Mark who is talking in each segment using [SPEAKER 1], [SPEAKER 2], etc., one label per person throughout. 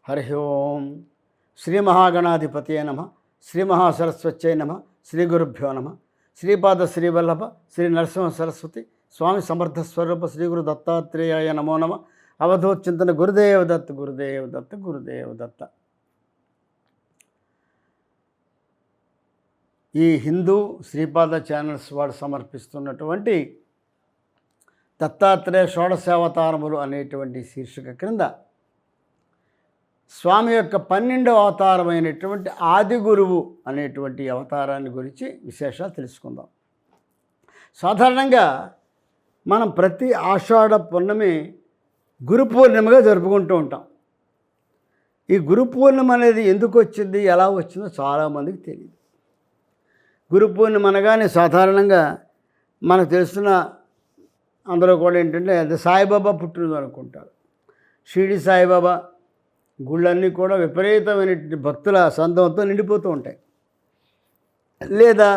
[SPEAKER 1] హరి ఓం శ్రీ మహాగణాధిపతయే నమ శ్రీ మహాసరస్వత్యై నమ శ్రీ గురుభ్యో నమ శ్రీపాద శ్రీవల్లభ శ్రీ నరసింహ సరస్వతి స్వామి సమర్థ స్వరూప శ్రీ గురు దత్తాత్రేయాయ నమో నమ. అవధూత్ చింతన గురుదేవ దత్త గురుదేవ దత్త గురుదేవ దత్త. ఈ హిందూ శ్రీపాద ఛానల్స్ వాడు సమర్పిస్తున్నటువంటి దత్తాత్రేయ షోడశావతారములు అనేటువంటి శీర్షిక క్రింద స్వామి యొక్క 12వ అవతారమైనటువంటి ఆది గురువు అనేటువంటి అవతారాన్ని గురించి విశేషాలు తెలుసుకుందాం. సాధారణంగా మనం ప్రతి ఆషాఢ పున్నమి గురు పూర్ణిమగా జరుపుకుంటూ ఉంటాం. ఈ గురు పూర్ణిమ అనేది ఎందుకు వచ్చింది, ఎలా వచ్చిందో చాలామందికి తెలియదు. గురు పూర్ణిమ అనగానే సాధారణంగా మనకు తెలుస్తున్న అందరూ కూడా ఏంటంటే అది సాయిబాబా పుట్టినరోజు అనుకుంటారు. షిరిడి సాయిబాబా గుళ్ళన్నీ కూడా విపరీతమైనటువంటి భక్తుల సందవంతో నిండిపోతూ ఉంటాయి. లేదా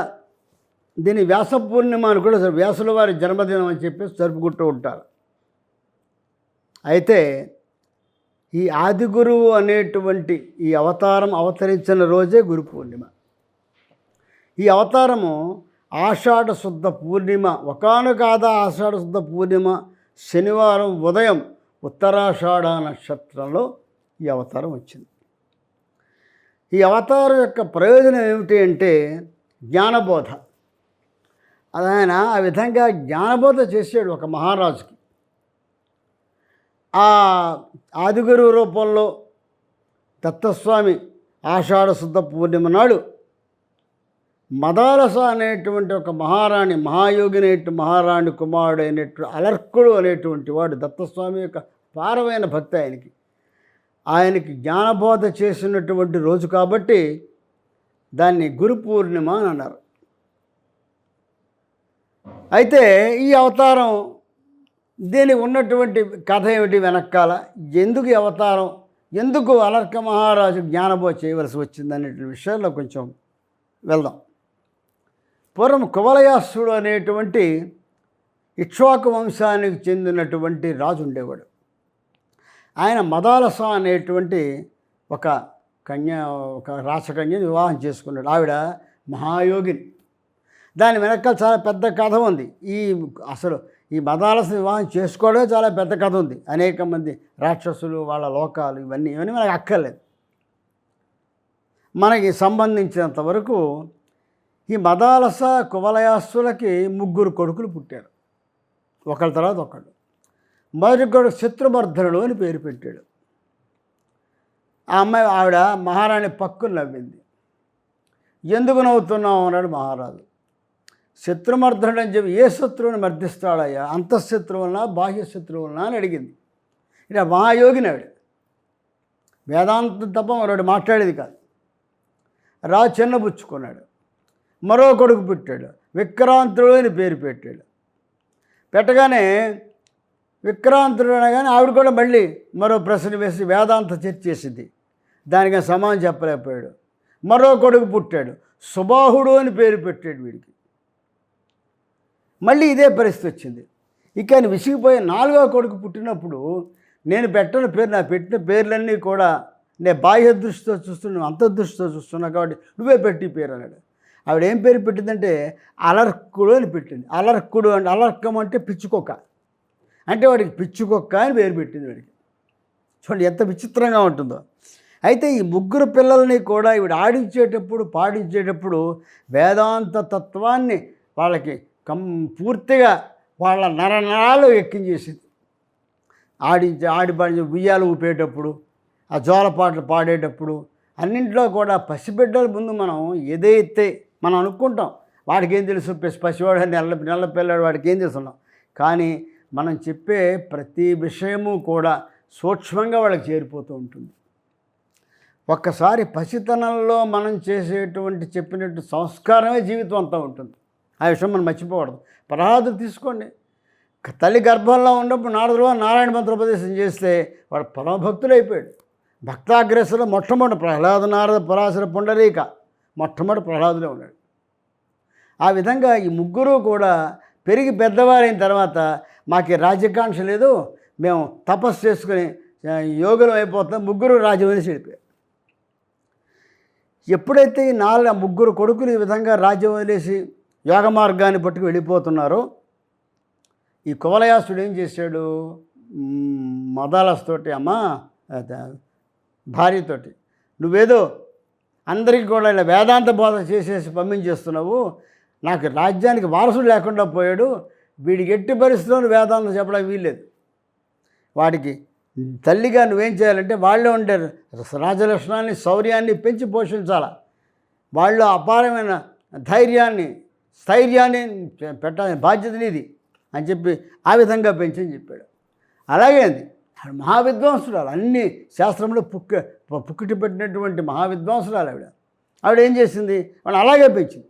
[SPEAKER 1] దీని వ్యాస పూర్ణిమ అని కూడా వ్యాసుల వారి జన్మదినం అని చెప్పేసి జరుపుకుంటూ ఉంటారు. అయితే ఈ ఆది గురువు అనేటువంటి ఈ అవతారం అవతరించిన రోజే గురు పూర్ణిమ. ఈ అవతారము ఆషాఢ శుద్ధ పూర్ణిమ, ఒకానొక ఆషాఢ శుద్ధ పూర్ణిమ శనివారం ఉదయం ఉత్తరాషాఢ నక్షత్రంలో ఈ అవతారం వచ్చింది. ఈ అవతారం యొక్క ప్రయోజనం ఏమిటి అంటే జ్ఞానబోధ. ఆయన ఆ విధంగా జ్ఞానబోధ చేసాడు ఒక మహారాజుకి. ఆ ఆదిగురువు రూపంలో దత్తస్వామి ఆషాఢ శుద్ధ పూర్ణిమ నాడు మదాలస అనేటువంటి ఒక మహారాణి, మహాయోగిని మహారాణి కుమారుడు అయినటువంటి అలర్కుడు అనేటువంటి వాడు దత్తస్వామి యొక్క పారమైన భక్తి ఆయనకి జ్ఞానబోధ చేసినటువంటి రోజు కాబట్టి దాన్ని గురు పూర్ణిమ అని అన్నారు. అయితే ఈ అవతారం దీనికి ఉన్నటువంటి కథ ఏమిటి, వెనకాల ఎందుకు ఈ అవతారం, ఎందుకు అలర్క మహారాజు జ్ఞానబోధ చేయవలసి వచ్చింది అనేటువంటి విషయాల్లో కొంచెం వెళ్దాం. పూర్వం కువలయాసుడు అనేటువంటి ఇక్ష్వాకు వంశానికి చెందినటువంటి రాజు ఉండేవాడు. ఆయన మదాలస అనేటువంటి ఒక రాచకన్యని వివాహం చేసుకున్నాడు. ఆవిడ మహాయోగిని. దాని వెనకాల చాలా పెద్ద కథ ఉంది. అసలు ఈ మదాలస వివాహం చేసుకోవడమే చాలా పెద్ద కథ ఉంది. అనేక మంది రాక్షసులు, వాళ్ళ లోకాలు, ఇవన్నీ మనకు అక్కర్లేదు. మనకి సంబంధించినంత వరకు ఈ మదాలస కువలయాసులకి 3 కొడుకులు పుట్టారు, ఒకళ్ళ తర్వాత ఒకళ్ళు. మొదటి కొడుకు శత్రుమర్ధనుడు అని పేరు పెట్టాడు. ఆవిడ మహారాణి పక్కులు నవ్వింది. ఎందుకు నవ్వుతున్నావు అన్నాడు మహారాజు. శత్రుమర్ధనుడు అని చెప్పి ఏ శత్రువుని మర్దిస్తాడయ్యా, అంతఃశత్రువులనా బాహ్య శత్రువులనా అని అడిగింది. ఇక మహాయోగిని ఆవిడ, వేదాంతం తప్ప మరొకటి మాట్లాడేది కాదు. రాజు చిన్నబుచ్చుకున్నాడు. మరో కొడుకు పుట్టాడు, విక్రాంతుడు అని పేరు పెట్టాడు. పెట్టగానే విక్రాంతుడు అనగానే ఆవిడ కూడా మళ్ళీ మరో ప్రశ్న వేసి వేదాంత చర్చ చేసింది. దానికి సమానం చెప్పలేకపోయాడు. మరో కొడుకు పుట్టాడు, సుబాహుడు అని పేరు పెట్టాడు వీడికి. మళ్ళీ ఇదే పరిస్థితి వచ్చింది. ఇక ఆయన విసిగిపోయి 4వ కొడుకు పుట్టినప్పుడు నేను పెట్టిన పేరు, నా పెట్టిన పేర్లన్నీ కూడా నేను బాహ్య దృష్టితో చూస్తున్నాను, అంతర్దృష్టితో చూస్తున్నా కాబట్టి నువ్వే పెట్టి పేరు అన్నాడు. ఆవిడ ఏం పేరు పెట్టిందంటే అలర్కుడు అని పెట్టింది. అలర్కుడు అంటే అలర్కం అంటే పిచ్చుకొక్క, అంటే వాడికి పిచ్చుకొక్క అని పేరు పెట్టింది వాడికి. చూడండి ఎంత విచిత్రంగా ఉంటుందో. అయితే ఈ 3 పిల్లల్ని కూడా ఈవిడ ఆడించేటప్పుడు, పాడించేటప్పుడు వేదాంత తత్వాన్ని వాళ్ళకి పూర్తిగా వాళ్ళ నరనరాలు ఎక్కించేసింది. ఆడి ఉయ్యాలు ఊపేటప్పుడు, ఆ జోలపాటలు పాడేటప్పుడు అన్నింటిలో కూడా పసిబిడ్డల ముందు మనం ఏదైతే మనం అనుకుంటాం వాడికి ఏం తెలుసు, పసివాడు నల్ల పిల్లాడు వాడికి ఏం తెలుసున్నాం. కానీ మనం చెప్పే ప్రతి విషయము కూడా సూక్ష్మంగా వాళ్ళకి చేరిపోతూ ఉంటుంది. ఒక్కసారి పసితనంలో మనం చేసేటువంటి చెప్పినట్టు సంస్కారమే జీవితం అంతా ఉంటుంది. ఆ విషయం మనం మర్చిపోకూడదు. ప్రహ్లాదుడు తీసుకోండి, తల్లి గర్భంలో ఉన్నప్పుడు నారాయణ మంత్రోపదేశం చేస్తే వాడు పరమభక్తుడు అయిపోయాడు. భక్తాగ్రేసలో మొట్టమొదటి ప్రహ్లాద, నారద, పరాశర, పుండరీక మొట్టమొదటి ప్రహ్లాదుడే ఉన్నాడు. ఆ విధంగా ఈ 3 కూడా పెరిగి పెద్దవారైన తర్వాత మాకు రాజ్యకాంక్ష లేదు, మేము తపస్సు చేసుకుని యోగులం అయిపోతాం, ముగ్గురు రాజ్యం వదిలేసి వెళ్ళిపోయారు. ఎప్పుడైతే ఈ ముగ్గురు కొడుకులు ఈ విధంగా రాజ్యం వదిలేసి యోగ మార్గాన్ని పట్టుకు వెళ్ళిపోతున్నారో, ఈ కువలయాసుడు ఏం చేశాడు, మదాలస్తోటి భార్యతోటి, నువ్వేదో అందరికీ కూడా ఇలా వేదాంత బోధ చేసేసి పంపించేస్తున్నావు, నాకు రాజ్యానికి వారసుడు లేకుండా పోయాడు, వీడికి ఎట్టి పరిస్థితుల్లో వేదాంతం చెప్పడానికి వీల్లేదు, వాడికి తల్లిగా నువ్వేం చేయాలంటే వాళ్ళే ఉండే రాజలక్షణాన్ని శౌర్యాన్ని పెంచి పోషించాల, వాళ్ళు అపారమైన ధైర్యాన్ని స్థైర్యాన్ని పెట్టాలి, బాధ్యత నీది అని చెప్పి ఆ విధంగా పెంచని చెప్పాడు. అలాగే అది మహావిద్వాంసురాలు, అన్ని శాస్త్రంలో పుక్కిటి పెట్టినటువంటి మహావిద్వాంసురాలు ఆవిడ ఏం చేసింది, వాడు అలాగే పెంచింది.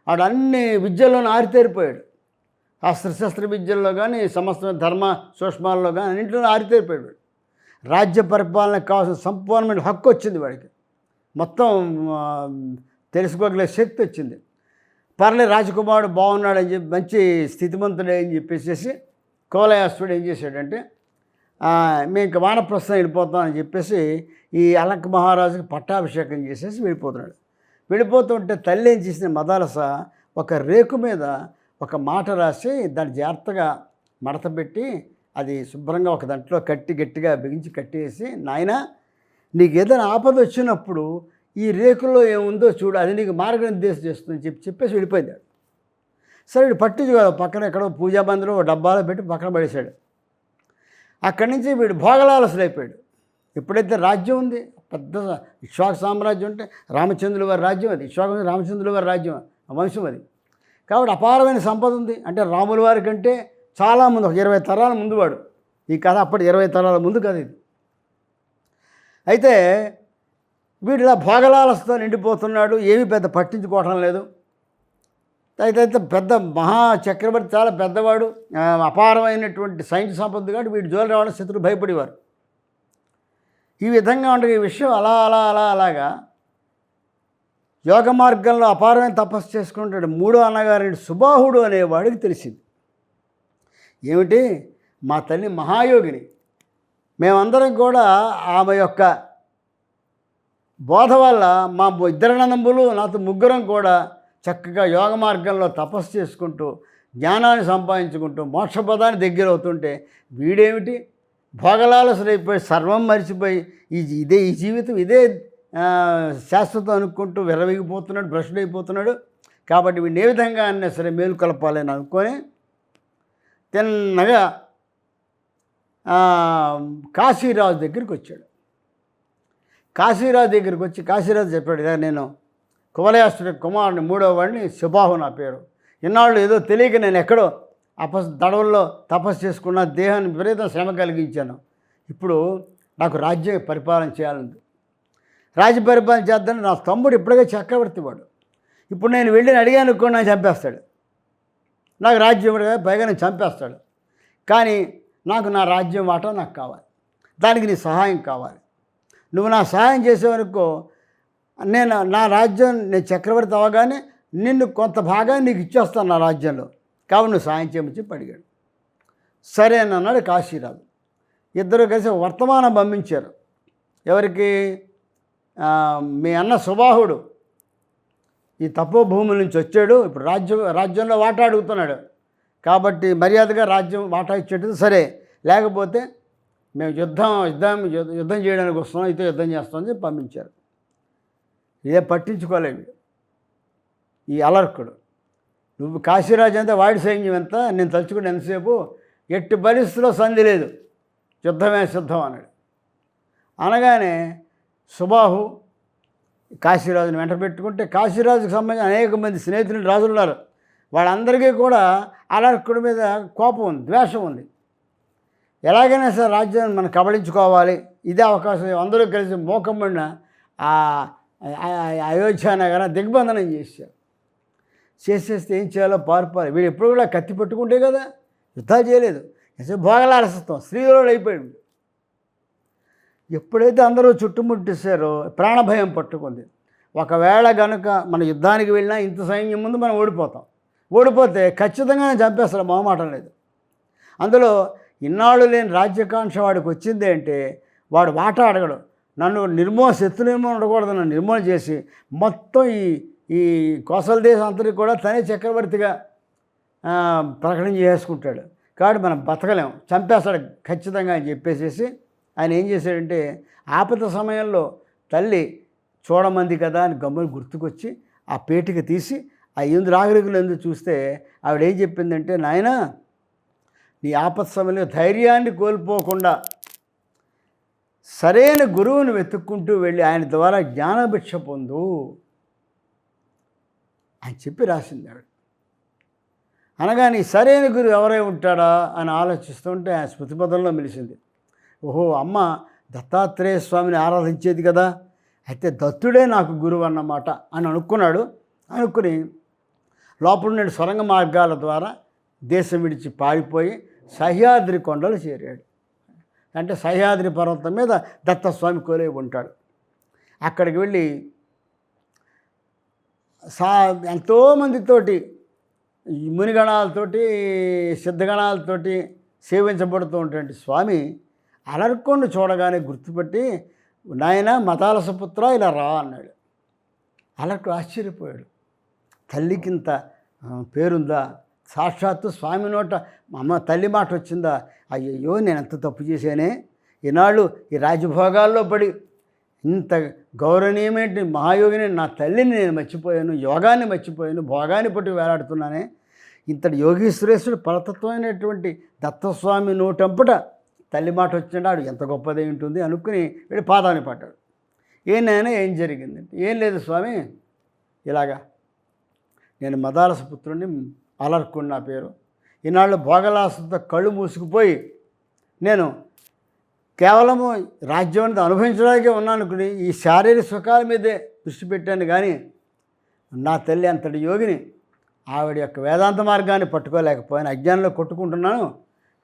[SPEAKER 1] ఆవిడ అన్ని విద్యల్లోనూ ఆరితేరిపోయాడు, అస్త్రశస్త్ర విద్యల్లో కానీ సమస్త ధర్మ సూక్ష్మాల్లో కానీ అన్నింటిలో ఆరితేరిపోయాడు. రాజ్య పరిపాలనకు కావాల్సిన సంపూర్ణమైన హక్కు వచ్చింది వాడికి, మొత్తం తెలుసుకోగలిగే శక్తి వచ్చింది. పర్లే రాజకుమారుడు బాగున్నాడని చెప్పి మంచి స్థితిమంతుడే అని చెప్పేసి కువలయాసుడు ఏం చేశాడంటే, మేము ఇంక వానప్రస్థం వెళ్ళిపోతాం అని చెప్పేసి ఈ అలక్ మహారాజుకి పట్టాభిషేకం చేసేసి వెళ్ళిపోతున్నాడు. వెళ్ళిపోతుంటే తల్లి ఏం చేసిన మదాలస ఒక రేకు మీద ఒక మాట రాసి దాన్ని జాగ్రత్తగా మడతపెట్టి అది శుభ్రంగా ఒక దాంట్లో గట్టిగా బిగించి కట్టేసి, నాయన నీకు ఏదైనా ఆపద వచ్చినప్పుడు ఈ రేకుల్లో ఏముందో చూడు, అది నీకు మార్గనిర్దేశం చేస్తుందని చెప్పేసి వెళ్ళిపోయింది. సరే వీడు పట్టించుకోవాలి, పక్కన ఎక్కడో పూజా మందిలో డబ్బాలో పెట్టి పక్కన పడేశాడు. అక్కడి నుంచి వీడు భోగలాలసులైపోయాడు. ఎప్పుడైతే రాజ్యం ఉంది, పెద్ద ఇక్ష్వాక సామ్రాజ్యం ఉంటే రామచంద్రుల వారి రాజ్యం, అది ఇక్ష్వాక రామచంద్రుల వారి రాజ్యం, వంశం అది. కాబట్టి అపారమైన సంపద ఉంది. అంటే రాముల వారి కంటే చాలా ముందు, ఒక 20 తరాల ముందు వాడు. ఈ కథ అప్పటి 20 తరాల ముందు కథ ఇది. అయితే వీడిలా భోగలాలసతో నిండిపోతున్నాడు, ఏమీ పెద్ద పట్టించుకోవటం లేదు. అయితే పెద్ద మహా చక్రవర్తి, చాలా పెద్దవాడు, అపారమైనటువంటి సైన్స్ సంపద, కాబట్టి వీడి జోలు రావడం శత్రువు భయపడేవారు. ఈ విధంగా ఉండే ఈ విషయం అలాగా యోగ మార్గంలో అపారమైన తపస్సు చేసుకుంటాడు. మూడో అన్నగారి సుబాహుడు అనేవాడికి తెలిసింది, ఏమిటి, మా తల్లి మహాయోగిని, మేమందరం కూడా ఆమె యొక్క బోధ వల్ల మా ఇద్దరనందములు నాతో ముగ్గురం కూడా చక్కగా యోగ మార్గంలో తపస్సు చేసుకుంటూ జ్ఞానాన్ని సంపాదించుకుంటూ మోక్షపదాన్ని దగ్గర అవుతుంటే వీడేమిటి భోగలాలసులైపోయి సర్వం మరిచిపోయి ఈ జీవితం ఇదే శాశ్వతం అనుకుంటూ విర్రవీగిపోతున్నాడు, భ్రష్టుడైపోతున్నాడు. కాబట్టి వీడిని ఏ విధంగా అన్నా సరే మేలు కలపాలని అనుకొని తిన్నగా కాశీరాజు దగ్గరికి వచ్చాడు. కాశీరాజు దగ్గరికి వచ్చి కాశీరాజు చెప్పాడు, ఇదే నేను కువలయాసుడి కుమారుని మూడవ వాడిని, సుబాహు నా పేరు. ఇన్నాళ్ళు ఏదో తెలియక నేను ఎక్కడో దడవల్లో తపస్సు చేసుకున్న, దేహాన్ని విపరీత శ్రమ కలిగించాను. ఇప్పుడు నాకు రాజ్య పరిపాలన చేయాలంది. రాజ్య పరిపాలన చేద్దాన్ని నా తమ్ముడు ఇప్పటికే చక్రవర్తి వాడు. ఇప్పుడు నేను వెళ్ళి అడిగాను అనుకో, నాకు చంపేస్తాడు, నాకు రాజ్యం ఇవ్వడు, పైగా నేను చంపేస్తాడు. కానీ నాకు నా రాజ్యం వాటా నాకు కావాలి, దానికి నీ సహాయం కావాలి. నువ్వు నా సహాయం చేసేవనుకో, నేను నా రాజ్యం, నేను చక్రవర్తి అవగానే నిన్ను కొంత భాగాన్ని నీకు ఇచ్చేస్తాను నా రాజ్యంలో, కాబట్టి నువ్వు సాయం చేయమని చెప్పి అడిగాడు. సరే అని అన్నాడు కాశీరాజు. ఇద్దరు కలిసి వర్తమానం పంపించారు. ఎవరికి? మీ అన్న సుబాహుడు ఈ తపోభూముల నుంచి వచ్చాడు, ఇప్పుడు రాజ్యంలో వాటా అడుగుతున్నాడు, కాబట్టి మర్యాదగా రాజ్యం వాటా ఇచ్చేటది సరే, లేకపోతే మేము యుద్ధం చేయడానికి వస్తున్నాం, అయితే యుద్ధం చేస్తామని చెప్పి పంపించారు. ఇదే పట్టించుకోలేడు ఈ అలర్కుడు. నువ్వు కాశీరాజు అంతా వాడి సైన్యం ఎంత, నేను తలుచుకుని ఎంతసేపు, ఎట్టి పరిస్థితిలో సంధి లేదు, యుద్ధమే సిద్ధం అన్నాడు. అనగానే సుబాహు కాశీరాజుని వెంట పెట్టుకుంటే, కాశీరాజుకు సంబంధించిన అనేక మంది స్నేహితులు రాజులు ఉన్నారు, వాళ్ళందరికీ కూడా అలర్కుడి మీద కోపం ఉంది, ద్వేషం ఉంది. ఎలాగైనా సరే రాజ్యాన్ని మనం కబళించుకోవాలి, ఇదే అవకాశం. అందరూ కలిసి మోకమ్మడిన అయోధ్య నగరం దిగ్బంధనం చేశారు. చేసేస్తే ఏం చేయాలో పారిపోవాలి. వీడు ఎప్పుడు కూడా కత్తి పట్టుకుంటే కదా, యుద్ధాలు చేయలేదు, భోగలాలసత్వం, స్త్రీలోడు అయిపోయాడు. ఎప్పుడైతే అందరూ చుట్టుముట్టేశారో ప్రాణభయం పట్టుకుంది. ఒకవేళ కనుక మన యుద్ధానికి వెళ్ళినా ఇంత సైన్యం ముందు మనం ఓడిపోతాం, ఓడిపోతే ఖచ్చితంగా చంపేస్తాడు, మొహమాటం లేదు. అందులో ఇన్నాళ్ళు లేని రాజ్యకాంక్ష వాడికి వచ్చింది అంటే వాడు వాటా అడగడు. నన్ను శత్రు నిర్మూలన ఉండకూడదు, నన్ను నిర్మూలన చేసి మొత్తం ఈ కోసల దేశం అంతటికి కూడా తనే చక్రవర్తిగా ప్రకటన చేసుకుంటాడు. కాబట్టి మనం బతకలేం, చంపేస్తాడు ఖచ్చితంగా అని చెప్పేసేసి ఆయన ఏం చేశాడంటే ఆపద సమయంలో తల్లి చూడమంది కదా అని గమ్మున గుర్తుకొచ్చి ఆ పేటిక తీసి ఆ రాగరికులు ఎందుకు చూస్తే ఆవిడ ఏం చెప్పిందంటే, నాయన నీ ఆపద సమయంలో ధైర్యాన్ని కోల్పోకుండా సరైన గురువుని వెతుక్కుంటూ వెళ్ళి ఆయన ద్వారా జ్ఞానభిక్ష పొందు అని చెప్పి రాసింది ఆవిడ. అనగానే సరైన గురువు ఎవరై ఉంటాడా అని ఆలోచిస్తుంటే ఆయన స్మృతిపథంలో మెలిసింది. ఓహో, అమ్మ దత్తాత్రేయ స్వామిని ఆరాధించేది కదా, అయితే దత్తుడే నాకు గురువు అన్నమాట అని అనుకున్నాడు. అనుకుని లోపల నుండి సొరంగ మార్గాల ద్వారా దేశం విడిచి పారిపోయి సహ్యాద్రి కొండలు చేరాడు. అంటే సహ్యాద్రి పర్వతం మీద దత్తస్వామి కొలువై ఉంటాడు. అక్కడికి వెళ్ళి ఎంతోమందితోటి మునిగణాలతోటి సిద్ధగణాలతోటి సేవించబడుతూ ఉన్నటువంటి స్వామి అలర్కొండ చూడగానే గుర్తుపట్టి, నాయన మతాలసపుత్ర ఇలా రా అన్నాడు. అలర్కు ఆశ్చర్యపోయాడు. తల్లికింత పేరుందా, సాక్షాత్తు స్వామి నోట అమ్మ తల్లి మాట వచ్చిందా, అయ్యయ్యో నేను ఎంత తప్పు చేశానే, ఈనాళ్ళు ఈ రాజభోగాల్లో పడి ఇంత గౌరవనీయమైన మహాయోగిని నా తల్లిని నేను మర్చిపోయాను, యోగాన్ని మర్చిపోయాను, భోగాన్ని పట్టి వేలాడుతున్నానే, ఇంతటి యోగీశ్వరేశ్వరుడు పరతత్వమైనటువంటి దత్తస్వామి నోటంపట తల్లి మాట వచ్చినాడు, ఎంత గొప్పదే ఉంటుంది అనుకుని వీడి పాదాన్ని పట్టాడు. ఏనైనా ఏం జరిగిందంటే, ఏం లేదు స్వామి, ఇలాగా నేను మదాలస పుత్రుడిని, అలర్కుని నా పేరు, ఈనాళ్ళు భోగలాసంతో కళ్ళు మూసుకుపోయి నేను కేవలము రాజ్యాన్ని అనుభవించడానికే ఉన్నాను అనుకుని ఈ శారీరక సుఖాల మీదే దృష్టి పెట్టాను. కానీ నా తల్లి అంతటి యోగిని, ఆవిడ యొక్క వేదాంత మార్గాన్ని పట్టుకోలేకపోయాను, అజ్ఞానంలో కొట్టుకుంటున్నాను,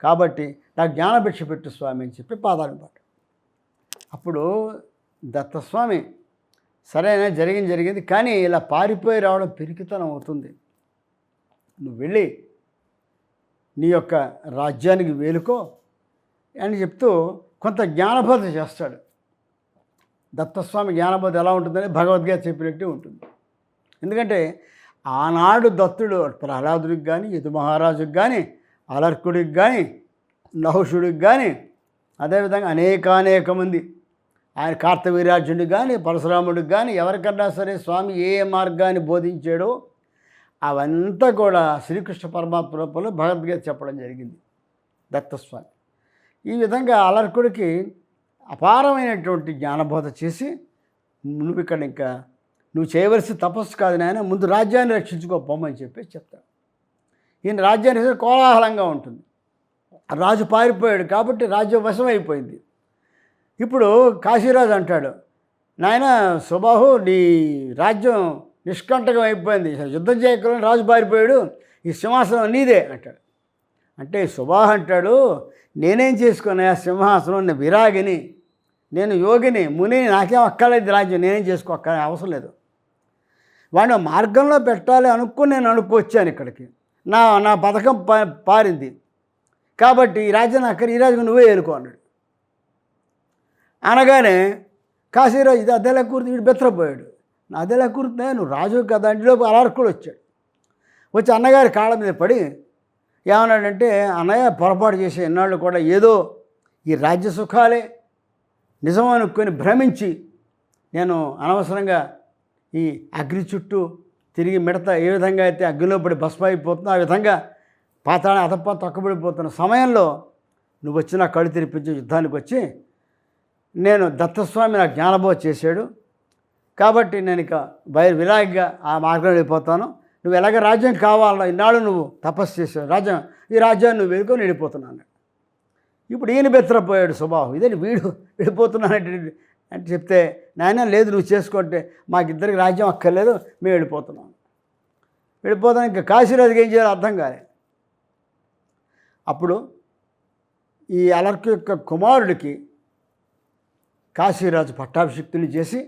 [SPEAKER 1] కాబట్టి నాకు జ్ఞానభిక్ష పెట్టు స్వామి అని చెప్పి పాదాలను పట్టాడు. అప్పుడు దత్తస్వామి సరైన జరిగింది కానీ ఇలా పారిపోయి రావడం పిరికితనం అవుతుంది, నువ్వు వెళ్ళి నీ యొక్క రాజ్యానికి వేలుకో అని చెప్తూ కొంత జ్ఞానబోధ చేస్తాడు. దత్తస్వామి జ్ఞానబోధ ఎలా ఉంటుందని భగవద్గీత చెప్పినట్టు ఉంటుంది. ఎందుకంటే ఆనాడు దత్తుడు ప్రహ్లాదుడికి కానీ, యదు మహారాజుకి కానీ, అలర్కుడికి కానీ, నహుషుడికి కానీ, అదేవిధంగా అనేక మంది ఆయన కార్తవీర్యార్జునుడికి కానీ, పరశురాముడికి కానీ, ఎవరికన్నా సరే స్వామి ఏ మార్గాన్ని బోధించాడో అవంతా కూడా శ్రీకృష్ణ పరమాత్మ రూపంలో భగవద్గీత చెప్పడం జరిగింది దత్తస్వామి. ఈ విధంగా అలర్కుడికి అపారమైనటువంటి జ్ఞానబోధ చేసి, నువ్వు ఇక్కడ ఇంకా నువ్వు చేయవలసిన తపస్సు కాదు నాయన, ముందు రాజ్యాన్ని రక్షించుకోపోమని చెప్పి చెప్తాడు. ఈయన రాజ్యాన్ని కోలాహలంగా ఉంటుంది, రాజు పారిపోయాడు కాబట్టి రాజ్యం వశం అయిపోయింది. ఇప్పుడు కాశీరాజు అంటాడు, నాయన సుబాహు నీ రాజ్యం నిష్కంటకం అయిపోయింది, యుద్ధం చేయకుండా రాజు పారిపోయాడు, ఈ సింహాసనం నీదే అంటాడు. అంటే సుబాహు అంటాడు, నేనేం చేసుకున్నా సింహాసనం, నేను విరాగిని, నేను యోగిని, మునిని, నాకేం అక్కర్లేదు రాజ్యం, నేనేం అవసరం లేదు. వాడిని మార్గంలో పెట్టాలి అనుకుని నేను అనుకోవచ్చాను ఇక్కడికి, నా పథకం పారింది కాబట్టి ఈ రాజ్యం ఈ రాజ్యం నువ్వే ఏలుకో అన్నాడు. అనగానే కాశీరాజు ఇది అద్దెలా కూర్తి, వీడు బెత్తరపోయాడు, నా అద్దెలా కూర్తున్నా, నువ్వు రాజు కదా అంటిలోపు అలర్కుడు వచ్చాడు. వచ్చి అన్నగారి కాళ్ళ మీద పడి ఏమన్నాడంటే, అన్నయ్య పొరపాటు చేసే ఎన్నాళ్ళు కూడా ఏదో ఈ రాజ్య సుఖాలే నిజం అనుకొని భ్రమించి నేను అనవసరంగా ఈ అగ్ని చుట్టూ తిరిగి మిడత ఏ విధంగా అయితే అగ్నిలో పడి భస్మ అయిపోతుందో ఆ విధంగా పాతాళ అతప్ప తొక్కబడిపోతున్న సమయంలో నువ్వు వచ్చి నా కళ్ళు తెరిపించి యుద్ధానికి వచ్చి నేను దత్తస్వామి నాకు జ్ఞానబోధ చేశాడు కాబట్టి నేను ఇక విరాగిగా ఆ మార్గంలో వెళ్ళిపోతాను, నువ్వు ఎలాగ రాజ్యం కావాలో ఇన్నాళ్ళు నువ్వు తపస్సు చేసావు, ఈ రాజ్యాన్ని నువ్వు వెళ్ళుకొని వెళ్ళిపోతున్నాను. ఇప్పుడు ఈయన బెత్తరపోయాడు సుబాహు, ఇదే వీడు వెళ్ళిపోతున్నానంటే అంటే చెప్తే, నాయన లేదు నువ్వు చేసుకుంటే మాకిద్దరికి రాజ్యం అక్కర్లేదు, మేము వెళ్ళిపోతాను ఇంకా కాశీరాజుకి ఏం చేయాలో అర్థం కాలే. అప్పుడు ఈ అలర్కు యొక్క కుమారుడికి కాశీరాజు పట్టాభిషిక్తులు చేసి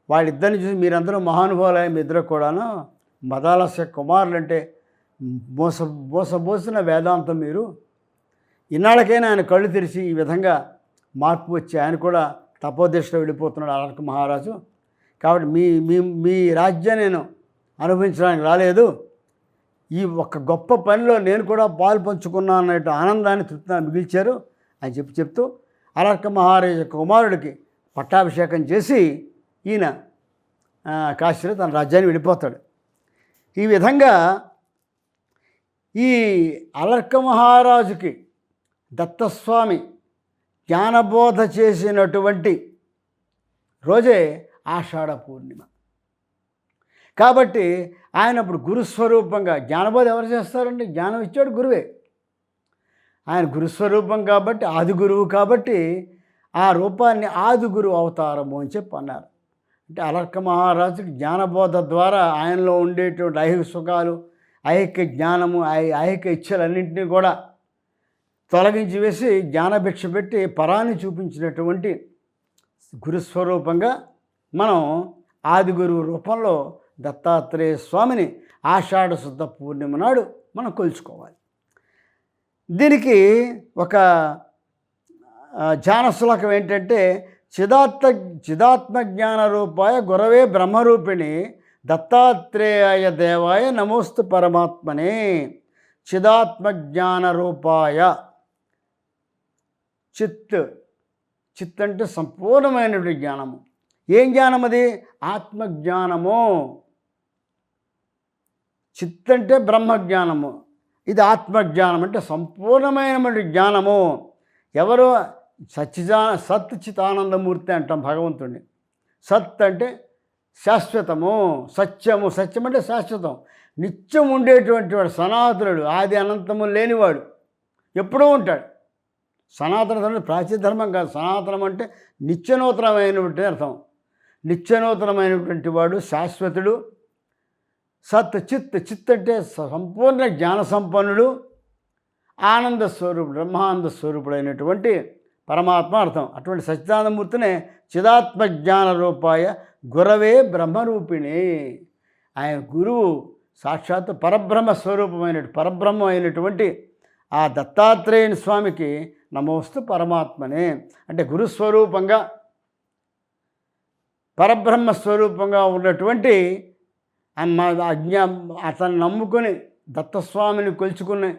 [SPEAKER 1] వాళ్ళిద్దరిని చూసి, మీరందరూ మహానుభావులైన మీ ఇద్దరు కూడాను మదాలస కుమారులు అంటే మోసబోసిన వేదాంతం మీరు, ఇన్నాళ్ళకైనా ఆయన కళ్ళు తెరిచి ఈ విధంగా మార్పు వచ్చి ఆయన కూడా తపోదీక్షలో వెళ్ళిపోతున్నాడు అలర్క మహారాజు. కాబట్టి మీ మీ మీ రాజ్యాన్ని నేను అనుభవించడానికి రాలేదు, ఈ ఒక్క గొప్ప పనిలో నేను కూడా పాలు పంచుకున్నాను అన్నట్టు ఆనందాన్ని తృప్తిని మిగిల్చారు అని చెప్తూ అలర్క మహారాజు కుమారుడికి పట్టాభిషేకం చేసి ఈయన కాశీలో తన రాజ్యాన్ని వెళ్ళిపోతాడు. ఈ విధంగా ఈ అలర్క మహారాజుకి దత్తస్వామి జ్ఞానబోధ చేసినటువంటి రోజే ఆషాఢ పూర్ణిమ. కాబట్టి ఆయన అప్పుడు గురుస్వరూపంగా, జ్ఞానబోధ ఎవరు చేస్తారండి? జ్ఞానం ఇచ్చాడు గురువే. ఆయన గురుస్వరూపం కాబట్టి, ఆది గురువు కాబట్టి ఆ రూపాన్ని ఆది గురువు అవతారము అని చెప్పి అన్నారు. అంటే అలర్క మహారాజుకి జ్ఞానబోధ ద్వారా ఆయనలో ఉండేటువంటి ఐహిక సుఖాలు, ఐహిక జ్ఞానము, ఐహిక ఇచ్చలన్నింటినీ కూడా తొలగించి వేసి జ్ఞానభిక్ష పెట్టి పరాన్ని చూపించినటువంటి గురుస్వరూపంగా మనం ఆది గురువు రూపంలో దత్తాత్రేయ స్వామిని ఆషాఢ శుద్ధ పూర్ణిమ నాడు మనం కొలుచుకోవాలి. దీనికి ఒక ధ్యాన శ్లోకం ఏంటంటే, చిదాత్మ జ్ఞాన రూపాయ గురవే బ్రహ్మరూపిణి దత్తాత్రేయాయ దేవాయ నమోస్తు పరమాత్మనే. చిదాత్మ జ్ఞాన రూపాయ, చిత్ అంటే సంపూర్ణమైనటువంటి జ్ఞానము. ఏం జ్ఞానం అది? ఆత్మజ్ఞానము. చిత్ అంటే బ్రహ్మజ్ఞానము, ఇది ఆత్మజ్ఞానం అంటే సంపూర్ణమైనటువంటి జ్ఞానము. ఎవరు? సత్ చితానందమూర్తి అంటాం భగవంతుడిని. సత్ అంటే శాశ్వతము, సత్యము. సత్యం అంటే శాశ్వతం, నిత్యం ఉండేటువంటి వాడు, సనాతనుడు, ఆది అనంతము లేనివాడు, ఎప్పుడూ ఉంటాడు. సనాతన ధర్మం ప్రాచీన ధర్మం కాదు. సనాతనం అంటే నిత్యనూతనమైనటువంటి అర్థం. నిత్యనూతనమైనటువంటి వాడు, శాశ్వతుడు. చిత్ అంటే సంపూర్ణ జ్ఞాన సంపన్నుడు, ఆనంద స్వరూపుడు, బ్రహ్మానంద స్వరూపుడైనటువంటి పరమాత్మ అర్థం. అటువంటి సచ్చిదానందమూర్తినే చిదాత్మ జ్ఞాన రూపాయ గురవే బ్రహ్మరూపిణి. ఆయన గురువు సాక్షాత్ పరబ్రహ్మ పరబ్రహ్మ అయినటువంటి ఆ దత్తాత్రేయుని స్వామికి నమోస్తు పరమాత్మనే. అంటే గురుస్వరూపంగా, పరబ్రహ్మ స్వరూపంగా ఉన్నటువంటి అతను నమ్ముకొని దత్తస్వామిని కొలుచుకుని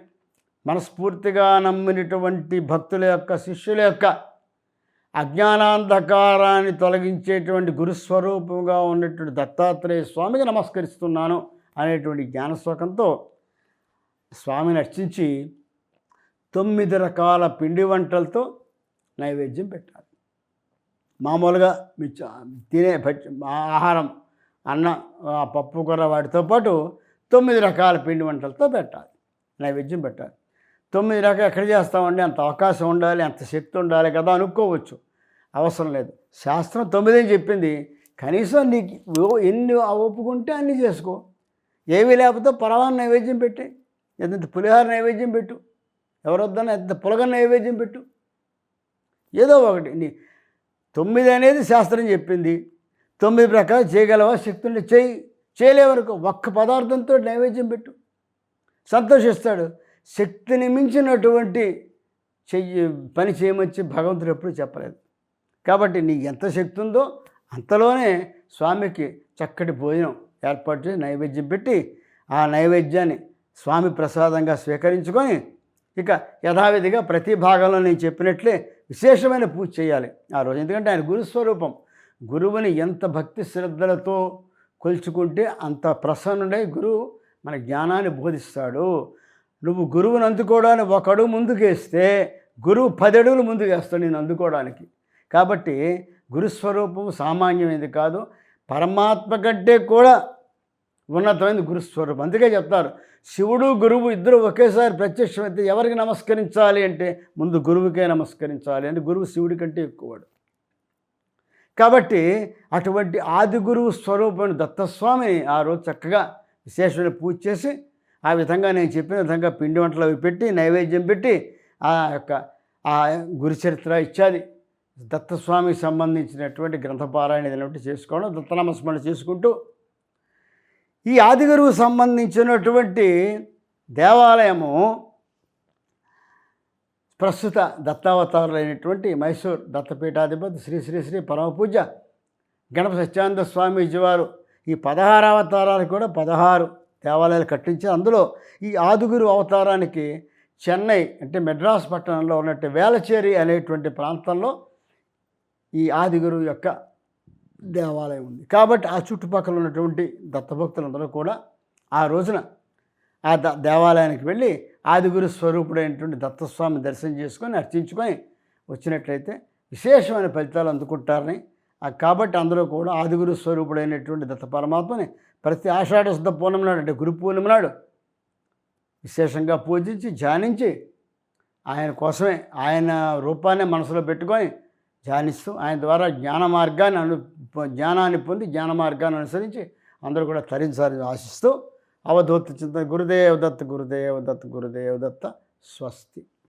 [SPEAKER 1] మనస్ఫూర్తిగా నమ్మినటువంటి భక్తుల యొక్క, శిష్యుల యొక్క అజ్ఞానాంధకారాన్ని తొలగించేటువంటి గురుస్వరూపంగా ఉన్నటువంటి దత్తాత్రేయ స్వామికి నమస్కరిస్తున్నాను అనేటువంటి జ్ఞానశ్లోకంతో స్వామిని అర్చించి 9 రకాల పిండి వంటలతో నైవేద్యం పెట్టాలి. మామూలుగా తినే ఆహారం, అన్న, పప్పు కూర వాటితో పాటు 9 రకాల పిండి వంటలతో పెట్టాలి, నైవేద్యం పెట్టాలి. 9 రకాలు ఎక్కడ చేస్తామండి? అంత అవకాశం ఉండాలి, అంత శక్తి ఉండాలి కదా అనుకోవచ్చు. అవసరం లేదు. శాస్త్రం 9 చెప్పింది. కనీసం నీకు ఎన్ని ఒప్పుకుంటే అన్నీ చేసుకో. ఏవి లేకపోతే పరమాన్న నైవేద్యం పెట్టి, ఎంత పులిహార నైవేద్యం పెట్టు, ఎవరొద్దన్నా ఎంత పులగ నైవేద్యం పెట్టు, ఏదో ఒకటి. 9 అనేది శాస్త్రం చెప్పింది. 9 ప్రకారం చేయగలవా? శక్తి ఉంటే చేయలేవరకు ఒక్క పదార్థంతో నైవేద్యం పెట్టు, సంతోషిస్తాడు. శక్తిని మించినటువంటి పని చేయమని భగవంతుడు ఎప్పుడూ చెప్పలేదు. కాబట్టి నీకు ఎంత శక్తి ఉందో అంతలోనే స్వామికి చక్కటి భోజనం ఏర్పాటు చేసి నైవేద్యం పెట్టి ఆ నైవేద్యాన్ని స్వామి ప్రసాదంగా స్వీకరించుకొని ఇక యథావిధిగా ప్రతి భాగంలో నేను చెప్పినట్లే విశేషమైన పూజ చేయాలి ఆ రోజు. ఎందుకంటే ఆయన గురుస్వరూపం. గురువుని ఎంత భక్తి శ్రద్ధలతో కొలుచుకుంటే అంత ప్రసన్నుడై గురువు మన జ్ఞానాన్ని బోధిస్తాడు. నువ్వు గురువుని అందుకోవడానికి 1 అడుగు ముందుకేస్తే గురువు 10 అడుగులు ముందుకేస్తాడు నేను అందుకోవడానికి. కాబట్టి గురుస్వరూపం సామాన్యమైనది కాదు, పరమాత్మ కంటే కూడా ఉన్నతమైన గురుస్వరూపం. అందుకే చెప్తారు, శివుడు గురువు ఇద్దరు ఒకేసారి ప్రత్యక్షమైతే ఎవరికి నమస్కరించాలి అంటే ముందు గురువుకే నమస్కరించాలి అంటే గురువు శివుడి కంటే ఎక్కువవాడు. కాబట్టి అటువంటి ఆది గురువు స్వరూపమైన దత్తస్వామిని ఆ రోజు చక్కగా విశేషమైన పూజ చేసి ఆ విధంగా నేను చెప్పిన విధంగా పిండి వంటలు అవి పెట్టి నైవేద్యం పెట్టి ఆ గురుచరిత్ర ఇత్యాది దత్తస్వామికి సంబంధించినటువంటి గ్రంథపారాయణ ఏదైనా చేసుకోవడం, దత్తనామస్మరణ చేసుకుంటూ ఈ ఆదిగురువు సంబంధించినటువంటి దేవాలయము ప్రస్తుత దత్తావతారులైనటువంటి మైసూర్ దత్తపీఠాధిపతి శ్రీ శ్రీ శ్రీ పరమపూజ్య గణప సత్యానంద స్వామీజీ వారు ఈ 16 అవతారాలు కూడా 16 దేవాలయాలు కట్టించారు. అందులో ఈ ఆదిగురు అవతారానికి చెన్నై అంటే మెడ్రాస్ పట్టణంలో ఉన్నట్టు వేలచేరి అనేటువంటి ప్రాంతంలో ఈ ఆదిగురు యొక్క దేవాలయం ఉంది. కాబట్టి ఆ చుట్టుపక్కల ఉన్నటువంటి దత్తభక్తులందరూ కూడా ఆ రోజున ఆ దేవాలయానికి వెళ్ళి ఆదిగురు స్వరూపుడైనటువంటి దత్తస్వామిని దర్శనం చేసుకొని అర్చించుకొని వచ్చినట్లయితే విశేషమైన ఫలితాలు అందుకుంటారని, కాబట్టి అందరూ కూడా ఆదిగురు స్వరూపుడైనటువంటి దత్త పరమాత్మని ప్రతి ఆషాఢ శుద్ధ పూర్ణిమ నాడు అంటే గురు పూర్ణిమ నాడు విశేషంగా పూజించి ధ్యానించి ఆయన కోసమే ఆయన రూపాన్ని మనసులో పెట్టుకొని ధ్యానిస్తూ ఆయన ద్వారా జ్ఞానాన్ని పొంది జ్ఞాన మార్గాన్ని అనుసరించి అందరూ కూడా తరించాలని ఆశిస్తూ అవధూత చింతన గురుదేవ దత్త గురుదేవ దత్త గురుదేవ దత్త స్వస్తి.